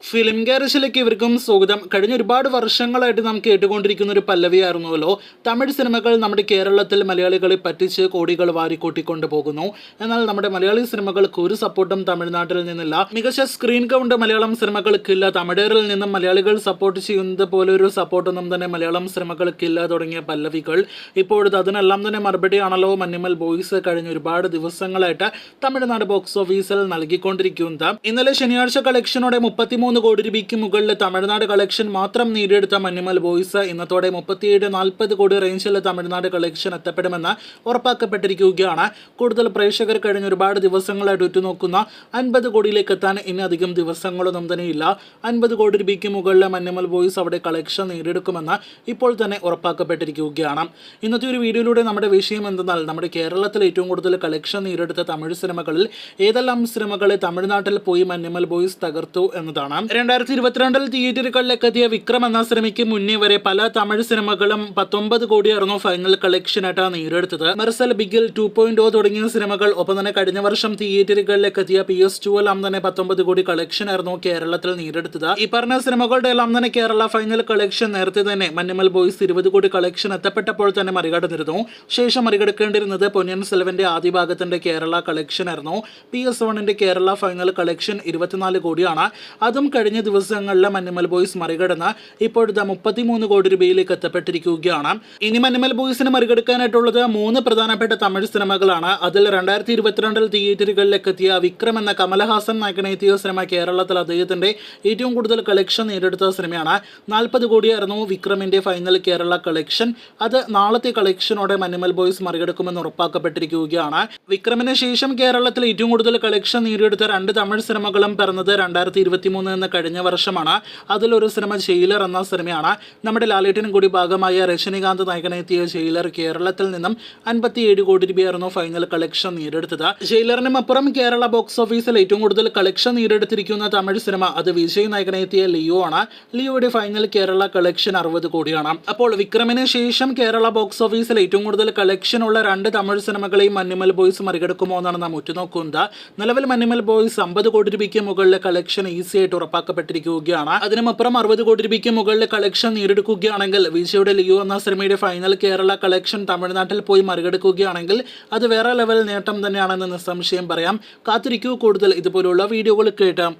Film ഗാരേജിലേക്ക് ഇവർക്കും സ്വാഗതം. കഴിഞ്ഞ ഒരുപാട് വർഷങ്ങളായിട്ട് നാം കേട്ടുകൊണ്ടിരിക്കുന്ന ഒരു പല്ലവിയായിരുന്നുവല്ലോ, തമിഴ് സിനിമകൾ നമ്മുടെ കേരളത്തിൽ മലയാളികളെ പറ്റിച്ച് കോടികൾ വാരിക്കൂട്ടിക്കൊണ്ട് പോകുന്നു. എന്നാൽ നമ്മുടെ മലയാളി സിനിമകൾക്ക് ഒരു സപ്പോർട്ടും തമിഴ്നാട്ടിൽ നിന്നില്ല. മികച്ച സ്ക്രീൻ കൗണ്ട് മലയാളം സിനിമകൾക്കില്ല. തമിഴരിൽ നിന്നും മലയാളികൾ സപ്പോർട്ട് ചെയ്യുന്നത് പോലെ ഒരു സപ്പോർട്ടൊന്നും തന്നെ മലയാളം സിനിമകൾക്കില്ല തുടങ്ങിയ പല്ലവികൾ ഇപ്പോഴത്തെ അതിനെല്ലാം തന്നെ മറുപടിയാണല്ലോ മഞ്ഞുമൽ ബോയ്സ് കഴിഞ്ഞ ഒരുപാട് ദിവസങ്ങളായിട്ട് തമിഴ്നാട് ബോക്സ് ഓഫീസിൽ നൽകിക്കൊണ്ടിരിക്കുന്നത്. ഇന്നലെ ശനിയാഴ്ച കളക്ഷനോടെ 33 കോടി രൂപയ്ക്ക് മുകളിൽ തമിഴ്നാട് കളക്ഷൻ മാത്രം നേടിയെടുത്ത മഞ്ഞുമൽ ബോയ്സ് ഇന്നത്തോടെ 37-40 കോടി റേഞ്ചിൽ തമിഴ്നാട് കളക്ഷൻ എത്തപ്പെടുമെന്ന് ഉറപ്പാക്കപ്പെട്ടിരിക്കുകയാണ്. കൂടുതൽ പ്രേക്ഷകർ കഴിഞ്ഞ ഒരുപാട് ദിവസങ്ങളായിട്ട് ഉറ്റുനോക്കുന്ന 50 കോടിയിലേക്ക് എത്താൻ ഇനി അധികം ദിവസങ്ങളൊന്നും തന്നെയില്ല. 50 കോടി രൂപയ്ക്ക് മുകളിൽ മഞ്ഞുമൽ ബോയ്സ് അവിടെ കളക്ഷൻ നേടിയെടുക്കുമെന്ന് ഇപ്പോൾ തന്നെ ഉറപ്പാക്കപ്പെട്ടിരിക്കുകയാണ്. ഇന്നത്തെ ഒരു വീഡിയോയിലൂടെ നമ്മുടെ വിഷയം എന്തെന്നാൽ നമ്മുടെ കേരളത്തിൽ ഏറ്റവും കൂടുതൽ കളക്ഷൻ നേടിയെടുത്ത തമിഴ് സിനിമകളിൽ ഏതെല്ലാം സിനിമകളെ തമിഴ്നാട്ടിൽ പോയി മഞ്ഞുമൽ ബോയ്സ് തകർത്തു എന്നതാണ്. 2022 തിയേറ്ററുകളിലേക്ക് എത്തിയ വിക്രം എന്ന സിനിമയ്ക്ക് മുന്നേ വരെ പല തമിഴ് സിനിമകളും 19 കോടിയായിരുന്നു ഫൈനൽ കളക്ഷനായിട്ട് നേടിയെടുത്തത്. മെർസൽ, ബിഗിൽ, 2.0 തുടങ്ങിയ സിനിമകൾ, ഒപ്പം തന്നെ കഴിഞ്ഞ വർഷം തിയേറ്ററുകളിലേക്ക് എത്തിയ PS2 എല്ലാം തന്നെ 19 കോടി കളക്ഷൻ ആയിരുന്നു കേരളത്തിൽ നേടിയെടുത്തത്. ഈ പറഞ്ഞ സിനിമകളുടെ എല്ലാം തന്നെ കേരള ഫൈനൽ കളക്ഷൻ നേരത്തെ തന്നെ മഞ്ഞുമൽ ബോയ്സ് 20 കോടി കളക്ഷൻ എത്തപ്പെട്ടപ്പോൾ തന്നെ മറികടന്നിരുന്നു. ശേഷം മറികടക്കേണ്ടിരുന്നത് പൊന്നിയിൻ സെൽവന്റെ ആദ്യ ഭാഗത്തിന്റെ കേരള കളക്ഷൻ ആയിരുന്നു. PS1 കേരള ഫൈനൽ കളക്ഷൻ 24 കോടിയാണ്. അതും കഴിഞ്ഞ ദിവസങ്ങളിൽ മഞ്ഞുമൽ ബോയ്സ് മറികടന്ന് ഇപ്പോഴത്തെ 33 കോടി രൂപയിലേക്ക് എത്തപ്പെട്ടിരിക്കുകയാണ്. ഇനി മഞ്ഞുമൽ ബോയ്സിന് മറികടക്കാനായിട്ടുള്ളത് 3 പ്രധാനപ്പെട്ട തമിഴ് സിനിമകളാണ്. അതിൽ 2022 തിയേറ്ററുകളിലേക്ക് എത്തിയ വിക്രം എന്ന കമലഹാസൻ നായകനെത്തിയ സിനിമ കേരളത്തിൽ അദ്ദേഹത്തിന്റെ ഏറ്റവും കൂടുതൽ കളക്ഷൻ നേടിയെടുത്ത സിനിമയാണ്. 40 കോടിയായിരുന്നു വിക്രമിന്റെ ഫൈനൽ കേരള കളക്ഷൻ. അത് നാളത്തെ കളക്ഷനോടെ മഞ്ഞുമൽ ബോയ്സ് മറികടക്കുമെന്ന് ഉറപ്പാക്കപ്പെട്ടിരിക്കുകയാണ്. വിക്രമിന് ശേഷം കേരളത്തിൽ ഏറ്റവും കൂടുതൽ കളക്ഷൻ നേടിയെടുത്ത 2 തമിഴ് സിനിമകളും പിറന്നത് 2023 എന്ന കഴിഞ്ഞ വർഷമാണ്. അതിലൊരു സിനിമ ജയിലർ എന്ന സിനിമയാണ്. നമ്മുടെ ലാലേട്ടനും കൂടി ഭാഗമായ രജനികാന്ത് നായകനെത്തിയ ജയിലർ കേരളത്തിൽ നിന്നും 57 കോടി രൂപയായിരുന്നു ഫൈനൽ കളക്ഷൻ നേടിയെടുത്തത്. ജയിലറിനും അപ്പുറം കേരള ബോക്സ് ഓഫീസിൽ ഏറ്റവും കൂടുതൽ കളക്ഷൻ നേടിയെടുത്തിരിക്കുന്ന തമിഴ് സിനിമ അത് വിജയ് നായകനെത്തിയ ലിയോ ആണ്. ലിയോയുടെ ഫൈനൽ കേരള കളക്ഷൻ 60 കോടിയാണ്. അപ്പോൾ വിക്രമിന് ശേഷം കേരള ബോക്സ് ഓഫീസിൽ ഏറ്റവും കൂടുതൽ കളക്ഷൻ ഉള്ള 2 തമിഴ് സിനിമകളെയും മഞ്ഞുമൽ ബോയ്സ് മറികടക്കുമോ എന്നാണ് നാം ഉറ്റുനോക്കുന്നത്. നിലവിൽ മഞ്ഞുമൽ ബോയ്സ് 50 കോടി രൂപയ്ക്ക് മുകളിലെ കളക്ഷൻ ഈസി ആയിട്ട് ഉറപ്പാക്കപ്പെട്ടിരിക്കുകയാണ്. അതിനുമപ്പുറം 60 കോടി രൂപയ്ക്ക് മുകളിൽ കളക്ഷൻ നേടിയെടുക്കുകയാണെങ്കിൽ വിജയുടെ ലിയോ എന്ന സിനിമയുടെ ഫൈനൽ കേരള കളക്ഷൻ തമിഴ്നാട്ടിൽ പോയി മറികടക്കുകയാണെങ്കിൽ അത് വേറെ ലെവൽ നേട്ടം തന്നെയാണെന്ന് നിസ്സംശയം പറയാം. കാത്തിരിക്കൂ, കൂടുതൽ ഇതുപോലുള്ള വീഡിയോകൾ കേട്ടാം.